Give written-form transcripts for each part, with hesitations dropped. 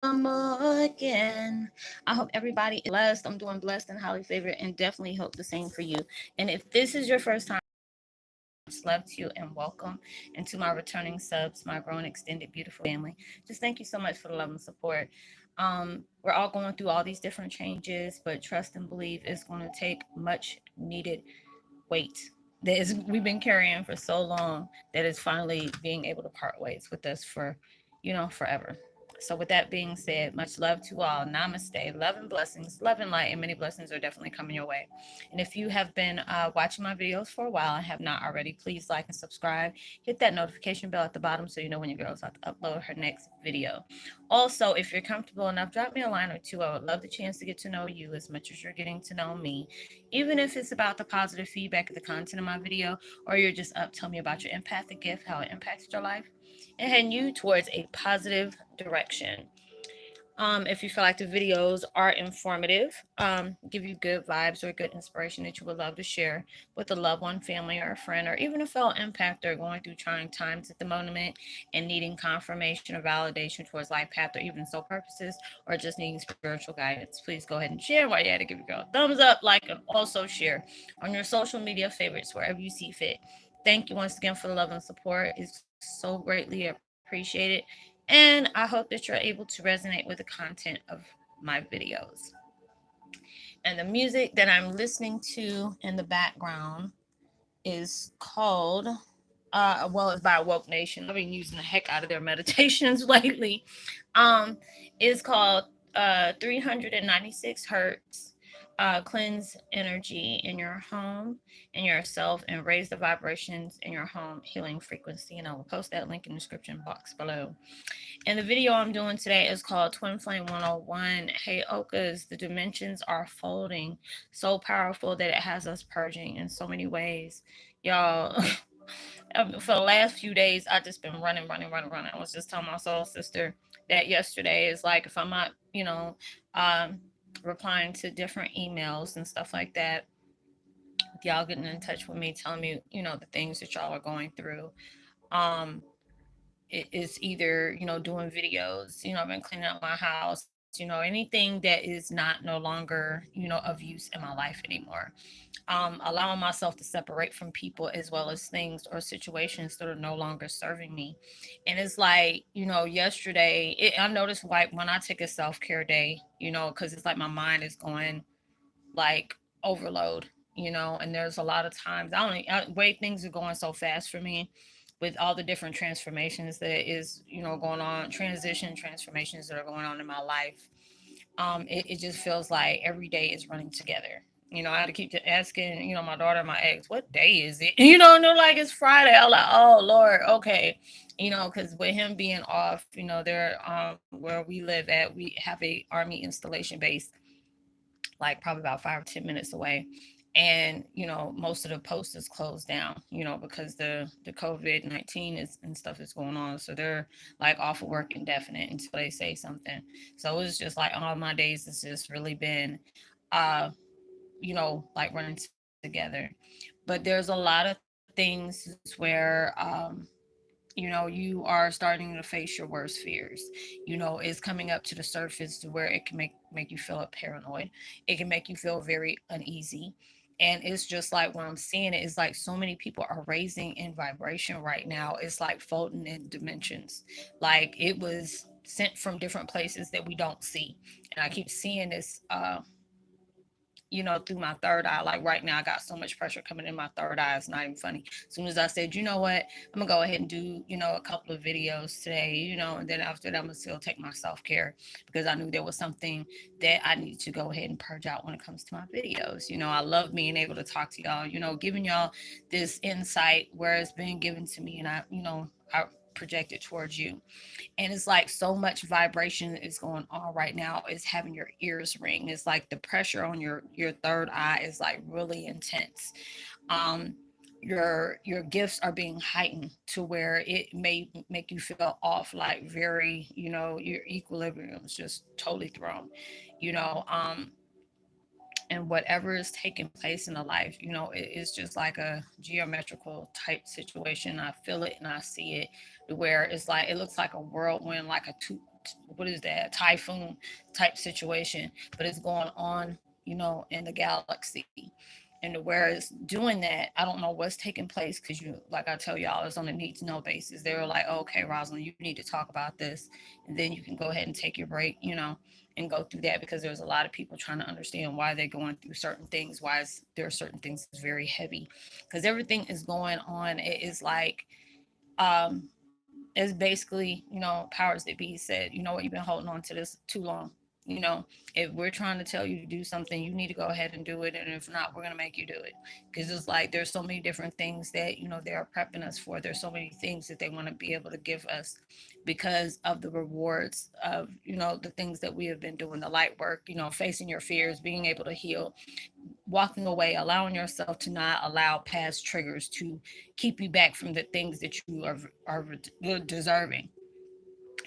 again. I hope everybody is blessed. I'm doing blessed and highly favored, and definitely hope the same for you. And if this is your first time, much love to you and welcome. And to my returning subs, my growing extended beautiful family, just thank you so much for the love and support. We're all going through all these different changes, but trust and believe it's going to take much needed weight that is we've been carrying for so long that is finally being able to part ways with us for, forever. So with that being said, much love to all. Namaste. Love and blessings. Love and light and many blessings are definitely coming your way. And if you have been watching my videos for a while and have not already, please like and subscribe. Hit that notification bell at the bottom so you know when your girl's about to upload her next video. Also, if you're comfortable enough, drop me a line or two. I would love the chance to get to know you as much as you're getting to know me, even if it's about the positive feedback of the content of my video, or you're just up, tell me about your empathic gift, how it impacted your life, and heading you towards a positive direction. If you feel like the videos are informative, give you good vibes or good inspiration that you would love to share with a loved one, family, or a friend, or even a fellow impactor going through trying times at the moment and needing confirmation or validation towards life path or even soul purposes, or just needing spiritual guidance, please go ahead and share. While you're at it, give your girl a thumbs up, like, and also share on your social media favorites wherever you see fit. Thank you once again for the love and support. It's so greatly appreciated. And I hope that you're able to resonate with the content of my videos. And the music that I'm listening to in the background is called, it's by Woke Nation. I've been using the heck out of their meditations lately. Um, it's called 396 Hertz. Cleanse energy in your home and yourself and raise the vibrations in your home healing frequency. And I will post that link in the description box below. And the video I'm doing today is called Twin Flame 101. Heyokas, the dimensions are folding. So powerful that it has us purging in so many ways. Y'all, for the last few days, I just been running, running, running, running. I was just telling my soul sister that yesterday is like if I'm not, um, replying to different emails and stuff like that, y'all getting in touch with me, telling me, the things that y'all are going through. Um, it is either doing videos, I've been cleaning up my house, anything that is not no longer of use in my life anymore. Allowing myself to separate from people as well as things or situations that are no longer serving me. And it's like, yesterday I noticed, like, when I take a self-care day, because it's like my mind is going like overload, and there's a lot of times way things are going so fast for me with all the different transformations that is, going on, transformations that are going on in my life. It just feels like every day is running together. I had to keep asking, my daughter, my ex, what day is it? And they're like, it's Friday. I'm like, oh Lord, okay. Because with him being off, there, where we live at, we have a army installation base like probably about 5 or 10 minutes away. And most of the post is closed down, because the COVID-19 is and stuff is going on. So they're like off of work indefinite until they say something. So it's just like all my days has just really been uh, like running together. But there's a lot of things where you are starting to face your worst fears. It's coming up to the surface to where it can make you feel paranoid. It can make you feel very uneasy. And it's just like when I'm seeing it, it's like so many people are raising in vibration right now. It's like folding in dimensions. Like it was sent from different places that we don't see. And I keep seeing this through my third eye. Like right now, I got so much pressure coming in my third eye. It's not even funny. As soon as I said, you know what, I'm gonna go ahead and do, a couple of videos today, and then after that, I'm gonna still take my self care because I knew there was something that I need to go ahead and purge out when it comes to my videos. I love being able to talk to y'all, giving y'all this insight where it's been given to me, and I project it towards you. And it's like so much vibration is going on right now. Is having your ears ring. It's like the pressure on your third eye is like really intense. um your gifts are being heightened to where it may make you feel off, like very, your equilibrium is just totally thrown, you know um and whatever is taking place in the life, it's just like a geometrical type situation. I feel it and I see it, to where it's like it looks like a whirlwind, like a what is that, typhoon type situation, but it's going on, in the galaxy. And whereas doing that, I don't know what's taking place, because like I tell y'all, it's on a need to know basis. They were like, oh, okay, Rosalind, you need to talk about this, and then you can go ahead and take your break, and go through that, because there's a lot of people trying to understand why they're going through certain things, why there are certain things that's very heavy, because everything is going on. It is like, um, it's basically, powers that be said, you know what, you've been holding on to this too long. You know, if we're trying to tell you to do something, you need to go ahead and do it. And if not, we're going to make you do it. Because it's like there's so many different things that, they are prepping us for. There's so many things that they want to be able to give us because of the rewards of, the things that we have been doing, the light work, facing your fears, being able to heal, walking away, allowing yourself to not allow past triggers to keep you back from the things that you are deserving.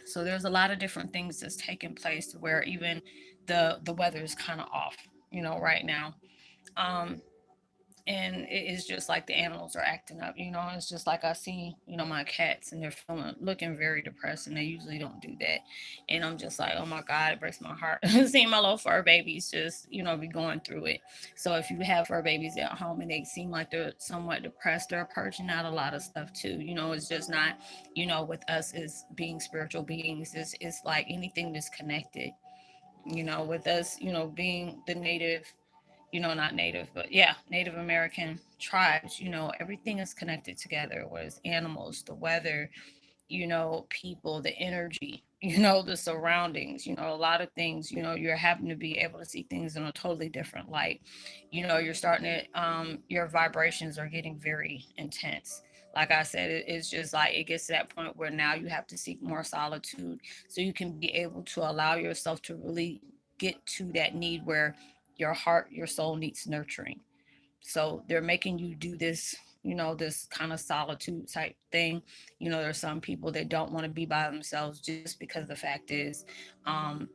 So there's a lot of different things that's taking place where even the weather is kind of off, right now. Um, and it is just like the animals are acting up. It's just like I see, my cats, and they're feeling looking very depressed, and they usually don't do that. And I'm just like, oh my God, it breaks my heart seeing my little fur babies just, be going through it. So if you have fur babies at home and they seem like they're somewhat depressed, they're purging out a lot of stuff too. It's just not, with us as being spiritual beings, it's like anything that's connected, with us, being the native, not native, but yeah, Native American tribes, everything is connected together, whether it's animals, the weather, people, the energy, the surroundings, a lot of things, you're having to be able to see things in a totally different light. You're starting to, your vibrations are getting very intense. Like I said, it's just like it gets to that point where now you have to seek more solitude so you can be able to allow yourself to really get to that need where your heart, your soul needs nurturing. So they're making you do this, this kind of solitude type thing. There's some people that don't want to be by themselves just because the fact is, um,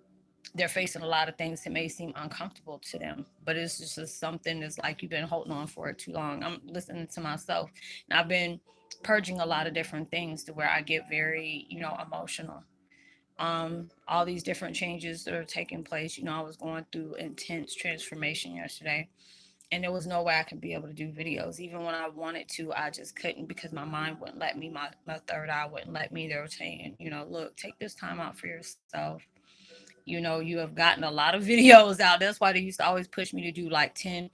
they're facing a lot of things that may seem uncomfortable to them, but it's just something that's like you've been holding on for it too long. I'm listening to myself, and I've been purging a lot of different things to where I get very, emotional. All these different changes that are taking place. I was going through intense transformation yesterday, and there was no way I could be able to do videos. Even when I wanted to, I just couldn't, because my mind wouldn't let me. My third eye wouldn't let me. They were saying, look, take this time out for yourself. You have gotten a lot of videos out. That's why they used to always push me to do like 10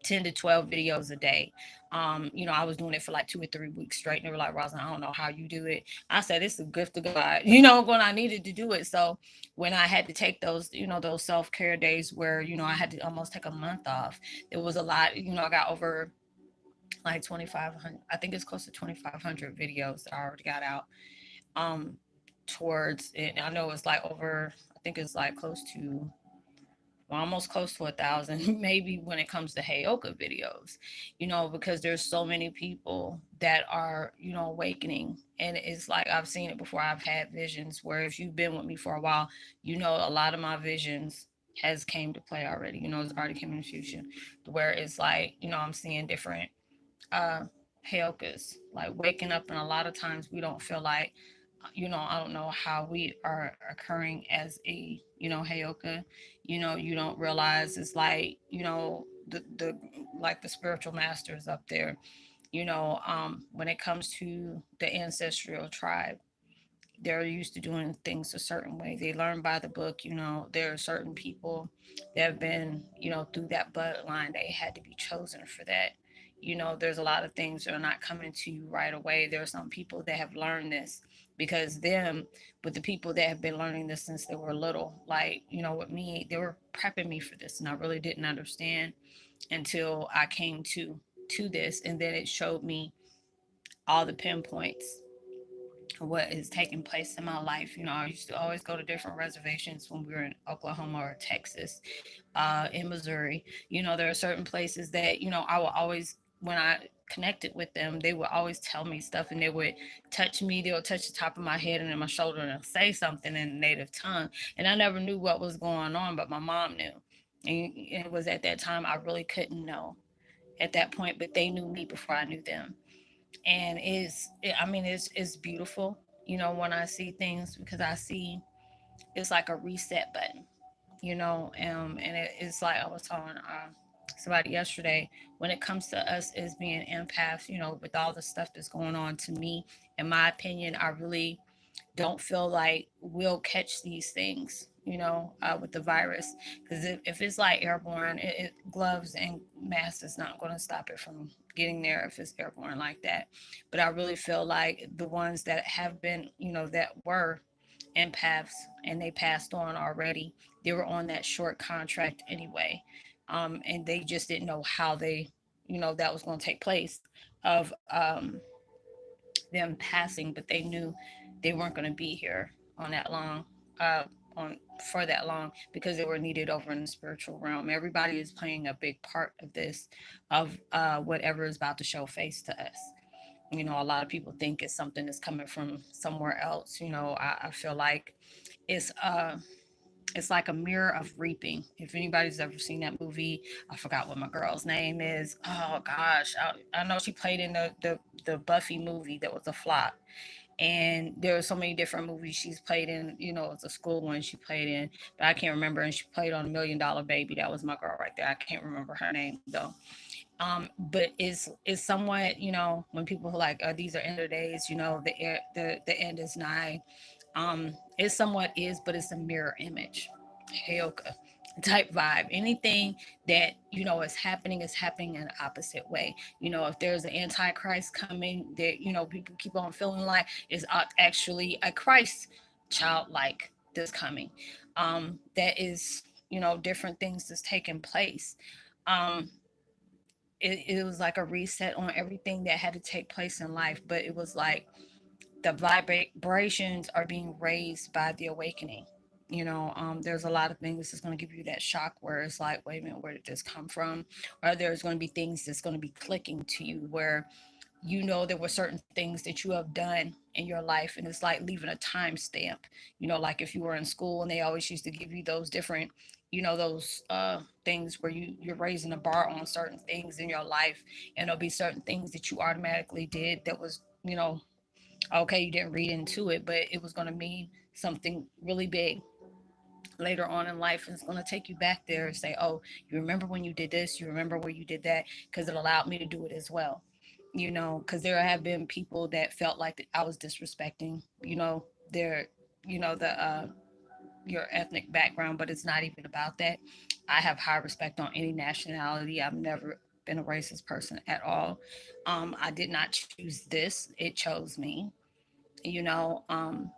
to 12 videos a day. I was doing it for like 2 or 3 weeks straight, and they were like, Roslynn, I don't know how you do it. I said, it's a gift of God, when I needed to do it. So when I had to take those, those self-care days where, I had to almost take a month off, it was a lot. I got over like 2,500, I think it's close to 2,500 videos that I already got out. Um, Towards it, I know it's like over, I think it's like close to, well, almost close to 1,000, maybe, when it comes to Heyoka videos, because there's so many people that are, awakening. And it's like I've seen it before. I've had visions where, if you've been with me for a while, a lot of my visions has came to play already. It's already came into fusion, where it's like, I'm seeing different uh Heyokas, like waking up, and a lot of times we don't feel like, I don't know how we are occurring as a, Heyoka. You don't realize it's like, the like the spiritual masters up there, when it comes to the ancestral tribe, they're used to doing things a certain way. They learn by the book. There are certain people that have been, through that bloodline. They had to be chosen for that. There's a lot of things that are not coming to you right away. There are some people that have learned this because them, but the people that have been learning this since they were little, like, with me, they were prepping me for this, and I really didn't understand until I came to this, and then it showed me all the pinpoints what is taking place in my life. I used to always go to different reservations when we were in Oklahoma or Texas, in Missouri. There are certain places that, I will always, when I connected with them, they would always tell me stuff, and they would touch me. They would touch the top of my head and then my shoulder and say something in native tongue. And I never knew what was going on, but my mom knew. And it was at that time I really couldn't know at that point, but they knew me before I knew them. And I mean, it's beautiful, when I see things, because I see it's like a reset button, and it's like I was telling somebody yesterday, when it comes to us as being empaths, with all the stuff that's going on, to me, in my opinion, I really don't feel like we'll catch these things, with the virus. Because if it's like airborne, gloves and masks is not going to stop it from getting there if it's airborne like that. But I really feel like the ones that have been, that were empaths and they passed on already, they were on that short contract anyway. And they just didn't know how that was going to take place of them passing, but they knew they weren't going to be here on that long, uh, on for that long, because they were needed over in the spiritual realm. Everybody is playing a big part of this, of whatever is about to show face to us. A lot of people think it's something that's coming from somewhere else. I feel like it's uh it's like a mirror of reaping. If anybody's ever seen that movie, I forgot what my girl's name is. Oh gosh, I know she played in the Buffy movie that was a flop. And there are so many different movies she's played in. It's a school one she played in, but I can't remember. And she played on $1 Million Baby. That was my girl right there. I can't remember her name though. But it's somewhat, when people are like, these are end of days, the end is nigh. It somewhat is, but it's a mirror image. Heyoka type vibe. Anything that is happening in the opposite way. If there's an antichrist coming, that people keep on feeling like is actually a Christ child like this coming. That is, different things that's taking place. Um, it was like a reset on everything that had to take place in life, but it was like the vibrations are being raised by the awakening. There's a lot of things that's going to give you that shock where it's like, wait a minute, where did this come from? Or there's going to be things that's going to be clicking to you where there were certain things that you have done in your life, and it's like leaving a timestamp. Like if you were in school and they always used to give you those different, those things where you're raising a bar on certain things in your life, and there'll be certain things that you automatically did that was, okay, you didn't read into it, but it was going to mean something really big later on in life, and it's going to take you back there and say, oh, you remember when you did this, you remember where you did that, because it allowed me to do it as well. Because there have been people that felt like I was disrespecting, their, the your ethnic background, but it's not even about that. I have high respect on any nationality. I've never been a racist person at all. I did not choose this, it chose me. you know um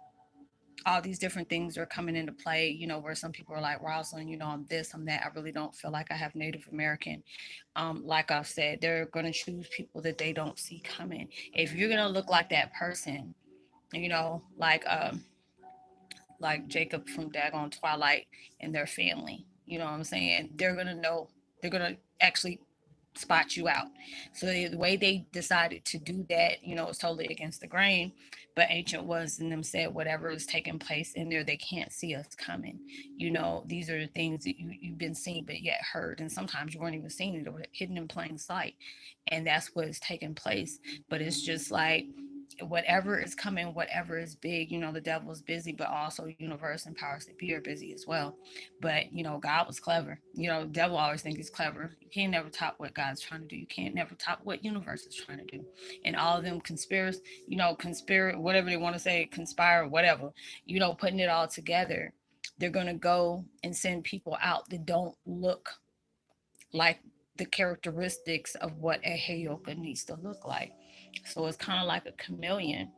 all these different things are coming into play, where some people are like, Roslynn, I'm this, I'm that. I really don't feel like I have Native American. Like I've said, they're going to choose people that they don't see coming. If you're going to look like that person, you know, like um, like Jacob from Dagon Twilight and their family, you know what I'm saying? They're going to know, they're going to actually spot you out. So the way they decided to do that, is totally against the grain. But ancient ones in them said whatever is taking place in there, they can't see us coming. These are the things that you've been seeing but yet heard. And sometimes you weren't even seeing it, or hidden in plain sight. And that's what is taking place. But it's just like whatever is coming, whatever is big, the devil is busy, but also universe and powers that be are busy as well. But God was clever. The devil always think he's clever. You can't never top what God's trying to do. You can't never top what universe is trying to do. And all of them conspire, whatever they want to say, conspire, whatever, putting it all together. They're gonna go and send people out that don't look like the characteristics of what a Heyoka needs to look like. So it's kind of like a chameleon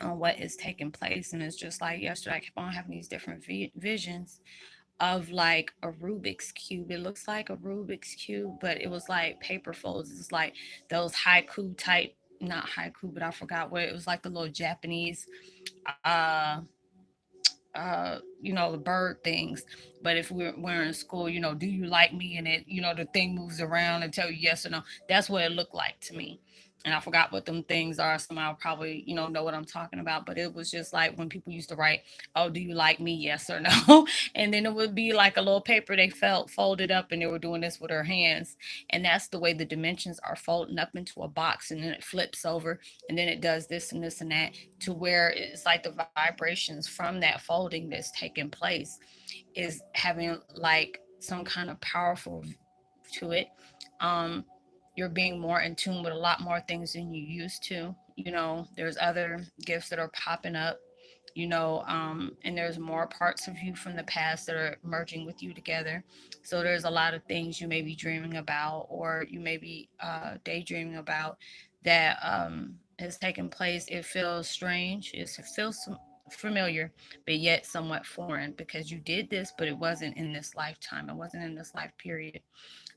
on what is taking place. And it's just like yesterday, I kept on having these different visions of like a Rubik's Cube. It looks like a Rubik's Cube, but it was like paper folds. It's like those haiku type, not haiku, but I forgot what it was, like the little Japanese the bird things. But if we're in school, do you like me? And it, the thing moves around and tell you yes or no. That's what it looked like to me. and I forgot what them things are. Somehow probably, know what I'm talking about. But it was just like when people used to write, "Oh, do you like me? Yes or no?" And then it would be like a little paper they felt folded up, and they were doing this with their hands. And that's the way the dimensions are folding up into a box, and then it flips over, and then it does this and this and that, to where it's like the vibrations from that folding that's taking place is having like some kind of powerful to it. Um, you're being more in tune with a lot more things than you used to. There's other gifts that are popping up, and there's more parts of you from the past that are merging with you together. So there's a lot of things you may be dreaming about, or you may be daydreaming about, that has taken place. It feels strange. It feels familiar, but yet somewhat foreign, because you did this, but it wasn't in this lifetime. It wasn't in this life period.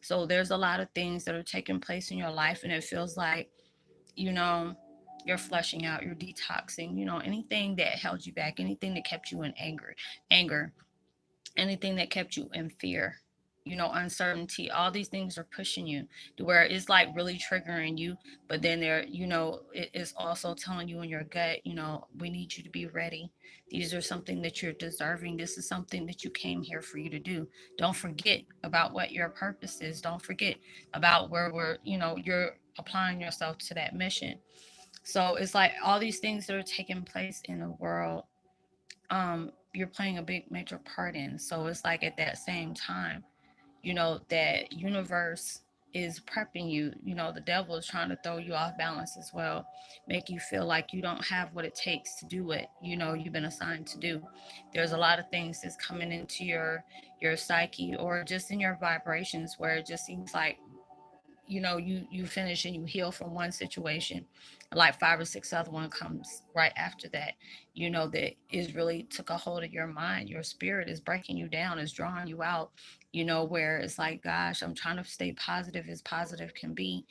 So there's a lot of things that are taking place in your life, and it feels like, you know, you're flushing out, you're detoxing, anything that held you back, anything that kept you in anger, anything that kept you in fear, uncertainty. All these things are pushing you to where it's like really triggering you, but then it is also telling you in your gut, we need you to be ready. These are something that you're deserving. This is something that you came here for you to do. Don't forget about what your purpose is. Don't forget about you're applying yourself to that mission. So it's like all these things that are taking place in the world, you're playing a big major part in. So it's like at that same time, that universe is prepping you. The devil is trying to throw you off balance as well, make you feel like you don't have what it takes to do what you've been assigned to do. There's a lot of things that's coming into your psyche, or just in your vibrations, where it just seems like you finish and you heal from one situation, like five or six other one comes right after that, that is really took a hold of your mind. Your spirit is breaking you down, is drawing you out, where it's like, gosh, I'm trying to stay positive as positive can be,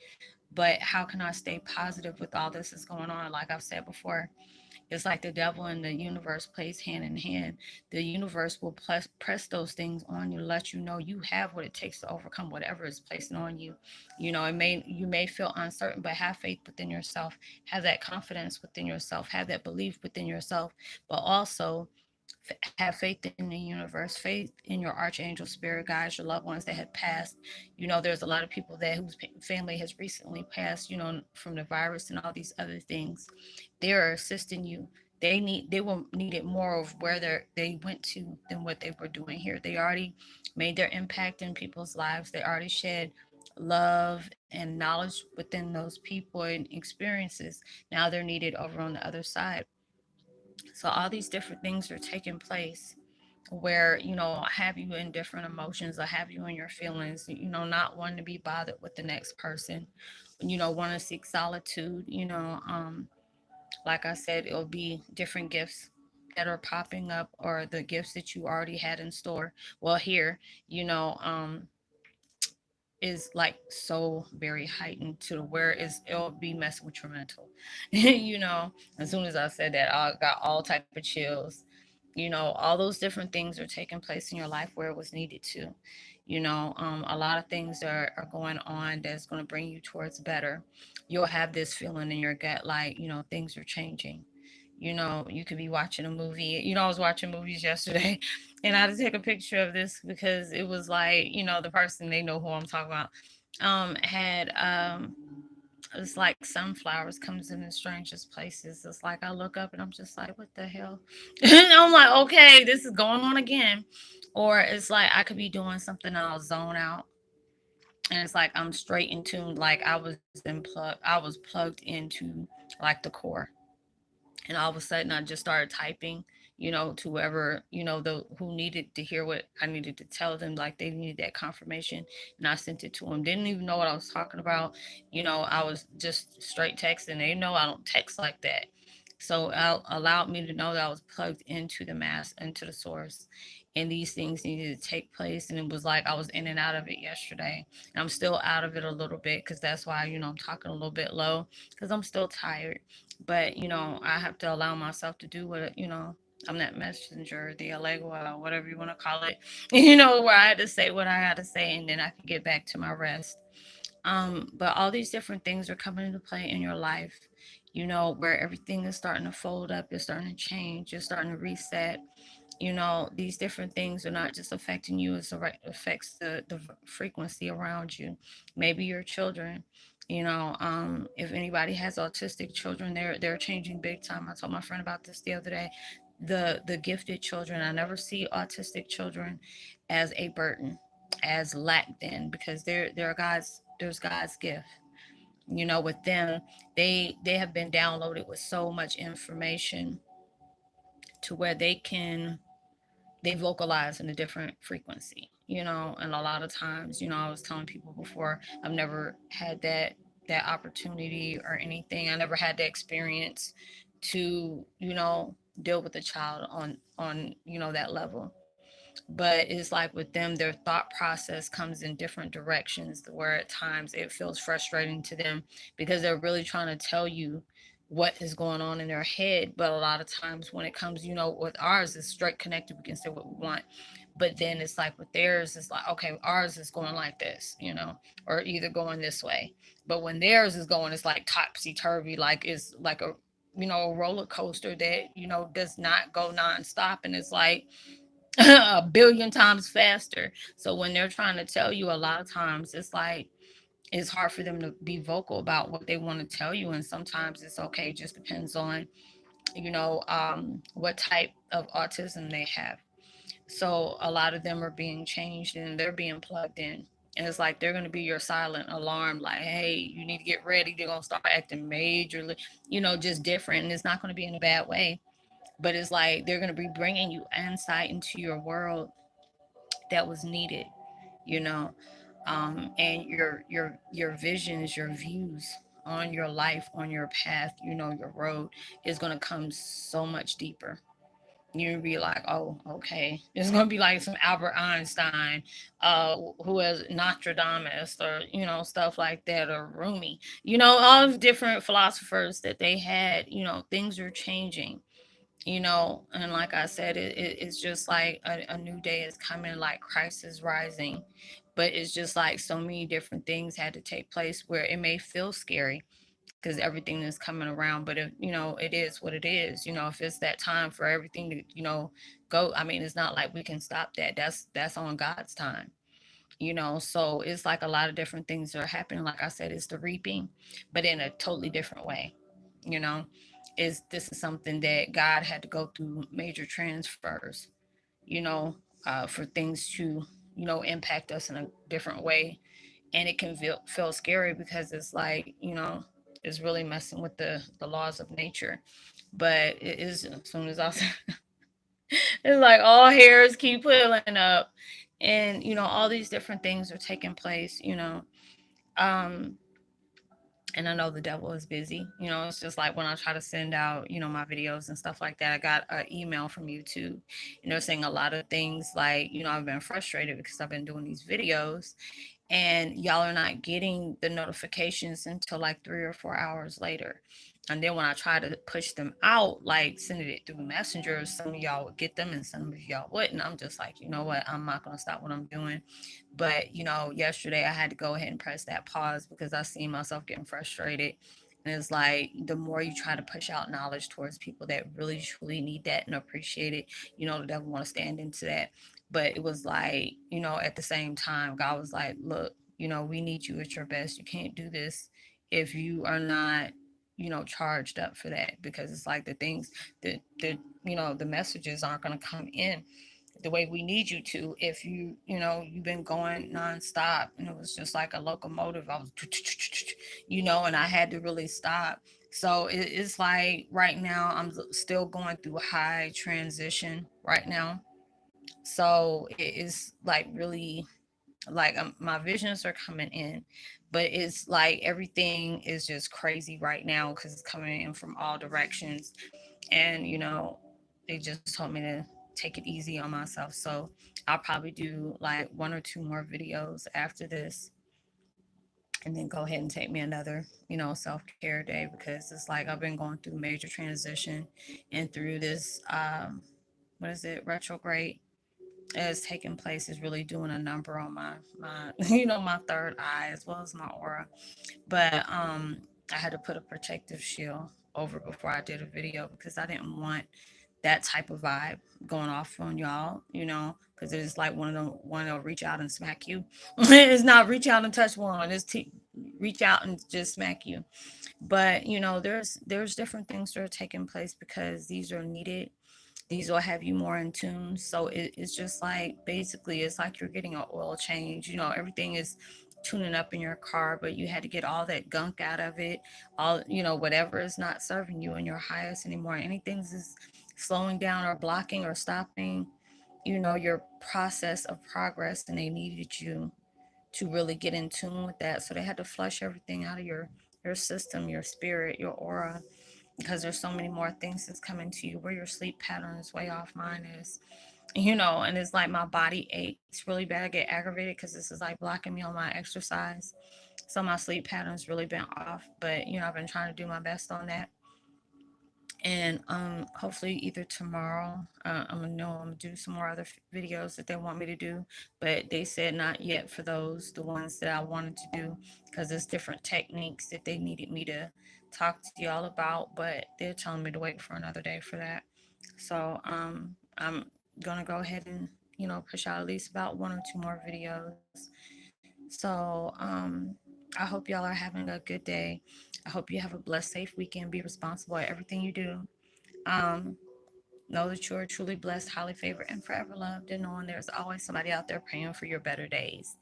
but how can I stay positive with all this is going on? Like I've said before, it's like the devil and the universe plays hand in hand. The universe will press those things on you to let you know you have what it takes to overcome whatever is placing on you. You may feel uncertain, but have faith within yourself. Have that confidence within yourself. Have that belief within yourself. But also have faith in the universe, faith in your archangel spirit guides, your loved ones that have passed. There's a lot of people that whose family has recently passed, from the virus and all these other things. They're assisting you. They will need it more of where they went to than what they were doing here. They already made their impact in people's lives. They already shed love and knowledge within those people and experiences. Now they're needed over on the other side. So all these different things are taking place, where have you in different emotions, or have you in your feelings, not wanting to be bothered with the next person, want to seek solitude. Like I said, it'll be different gifts that are popping up, or the gifts that you already had in store. Well, here, is like so very heightened to where it'll be messing with your mental. As soon as I said that, I got all type of chills. All those different things are taking place in your life where it was needed to. A lot of things are going on that's going to bring you towards better. You'll have this feeling in your gut like, things are changing. You could be watching a movie. I was watching movies yesterday, and I had to take a picture of this because it was like, the person, they know who I'm talking about, had it's like sunflowers comes in the strangest places. It's like I look up and I'm just like, what the hell? And I'm like, okay, this is going on again. Or it's like I could be doing something and I'll zone out, and it's like I'm straight in tune, like I was plugged into like the core, and all of a sudden I just started typing, to whoever, who needed to hear what I needed to tell them, like they needed that confirmation, and I sent it to them. Didn't even know what I was talking about. I was just straight texting. They know I don't text like that. So it allowed me to know that I was plugged into the mass, into the source, and these things needed to take place. And it was like I was in and out of it yesterday, and I'm still out of it a little bit, because that's why, I'm talking a little bit low, because I'm still tired. But I have to allow myself to do what, I'm that messenger, the Allegua, whatever you want to call it, where I had to say what I had to say, and then I can get back to my rest. But all these different things are coming into play in your life, where everything is starting to fold up, it's starting to change, it's starting to reset. These different things are not just affecting you, it affects the frequency around you. Maybe your children, if anybody has autistic children, they're changing big time. I told my friend about this the other day. The gifted children, I never see autistic children as a burden, as lack then, because they're God's there's God's gift. With them, they have been downloaded with so much information to where they vocalize in a different frequency, and a lot of times, I was telling people before, I've never had that opportunity or anything. I never had the experience to, deal with a child on that level. But it's like with them, their thought process comes in different directions where at times it feels frustrating to them because they're really trying to tell you what is going on in their head. But a lot of times when it comes, with ours, it's straight connected. We can say what we want. But then it's like with theirs, it's like, okay, ours is going like this, or either going this way. But when theirs is going, it's like topsy turvy, like it's like a roller coaster that, does not go nonstop. And it's like, a billion times faster. So when they're trying to tell you, a lot of times it's like it's hard for them to be vocal about what they want to tell you. And sometimes it's okay. It just depends on, what type of autism they have. So a lot of them are being changed and they're being plugged in. And it's like they're going to be your silent alarm, like, hey, you need to get ready. They're going to start acting majorly, just different. And it's not going to be in a bad way, but it's like they're going to be bringing you insight into your world that was needed, you know, and your visions, your views on your life, on your path, your road is going to come so much deeper. You'll be like, oh, okay. It's gonna be like some Albert Einstein, who is Nostradamus, or stuff like that, or Rumi. All the different philosophers that they had. Things are changing, and like I said, it's just like a new day is coming, like Christ is rising. But it's just like so many different things had to take place where it may feel scary because everything is coming around. But if it is what it is, if it's that time for everything to go, I mean, it's not like we can stop that. That's on God's time. So it's like a lot of different things are happening. Like I said, it's the reaping, but in a totally different way. you know is this is something that God had to go through major transfers, you know for things to impact us in a different way. And it can feel scary because it's like, it's really messing with the laws of nature. But it is, as soon as I it's like all hairs keep pulling up, and all these different things are taking place. Um and I know the devil is busy. It's just like when I try to send out, my videos and stuff like that. I got an email from YouTube, saying a lot of things like, I've been frustrated because I've been doing these videos and y'all are not getting the notifications until like 3 or 4 hours later. And then when I try to push them out, like sending it through Messenger, some of y'all would get them and some of y'all wouldn't. I'm just like, you know what? I'm not going to stop what I'm doing. But, yesterday I had to go ahead and press that pause because I seen myself getting frustrated. And it's like the more you try to push out knowledge towards people that really truly need that and appreciate it, the devil want to stand into that. But it was like, at the same time, God was like, look, we need you at your best. You can't do this if you are not, charged up for that, because it's like the things that the messages aren't going to come in the way we need you to if you've been going nonstop. And it was just like a locomotive. I was and I had to really stop. So it's like right now I'm still going through a high transition right now. So it is like really like, my visions are coming in, but it's like everything is just crazy right now because it's coming in from all directions. And they just told me to take it easy on myself. So I'll probably do like one or two more videos after this, and then go ahead and take me another, self-care day, because it's like I've been going through major transition and through this, what is it, retrograde. is taking place is really doing a number on my you know, my third eye as well as my aura. But I had to put a protective shield over before I did a video because I didn't want that type of vibe going off on y'all, you know, because it's like one of them one that'll reach out and smack you. It's not reach out and touch one, it's reach out and just smack you. But you know, there's different things that are taking place because these are needed. These will have you more in tune. So it's just like basically it's like you're getting an oil change. You know, everything is tuning up in your car, but you had to get all that gunk out of it. All, you know, whatever is not serving you in your highest anymore. Anything is slowing down or blocking or stopping, you know, your process of progress, and they needed you to really get in tune with that. So they had to flush everything out of your system, your spirit, your aura, because there's so many more things that's coming to you where your sleep pattern is way off. Mine is, you know, and it's like my body aches really bad. I get aggravated because this is like blocking me on my exercise. So my sleep pattern's really been off. But you know, I've been trying to do my best on that. And hopefully either tomorrow I'm gonna do some more other videos that they want me to do, but they said not yet for those, the ones that I wanted to do, because there's different techniques that they needed me to talk to y'all about, but they're telling me to wait for another day for that. So I'm gonna go ahead and, you know, push out at least about one or two more videos. So I hope y'all are having a good day. I hope you have a blessed, safe weekend. Be responsible at everything you do. um Know that you are truly blessed, highly favored, and forever loved, and knowing there's always somebody out there praying for your better days.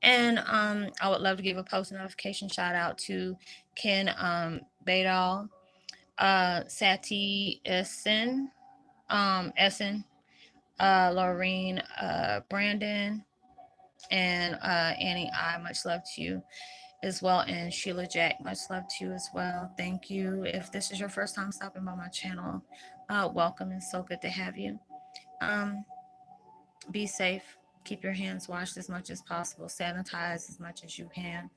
And I would love to give a post notification shout out to Ken, Badal, Sati Essen, Laureen, Brandon, and Annie I. Much love to you as well. And Sheila Jack, much love to you as well. Thank you. If this is your first time stopping by my channel, welcome. It's so good to have you. Um, be safe. Keep your hands washed as much as possible. Sanitize as much as you can.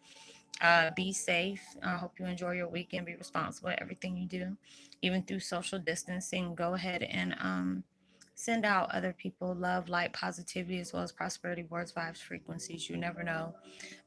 Be safe. I hope you enjoy your weekend. Be responsible at everything you do, even through social distancing. Go ahead and send out other people love, light, positivity, as well as prosperity, words, vibes, frequencies. You never know.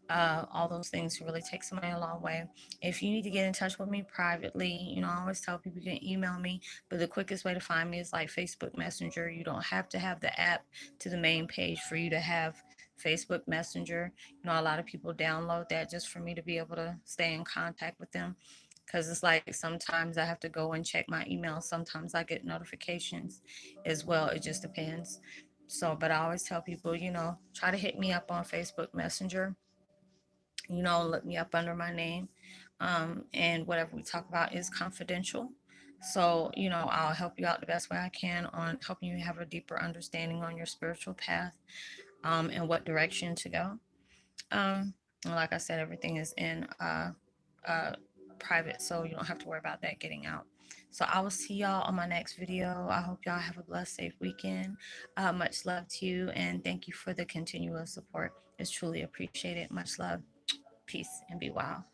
All those things really take somebody a long way. If you need to get in touch with me privately, you know, I always tell people you can email me, but the quickest way to find me is like Facebook Messenger. You don't have to have the app to the main page for you to have Facebook Messenger. You know, a lot of people download that just for me to be able to stay in contact with them. Because it's like sometimes I have to go and check my email. Sometimes I get notifications as well. It just depends. So, but I always tell people, you know, try to hit me up on Facebook Messenger, you know, look me up under my name. And whatever we talk about is confidential. So, you know, I'll help you out the best way I can on helping you have a deeper understanding on your spiritual path, and what direction to go. And like I said, everything is in uh, private, so you don't have to worry about that getting out. So I will see y'all on my next video. I hope y'all have a blessed, safe weekend. Much love to you, and thank you for the continuous support. It's truly appreciated. Much love. Peace and be well.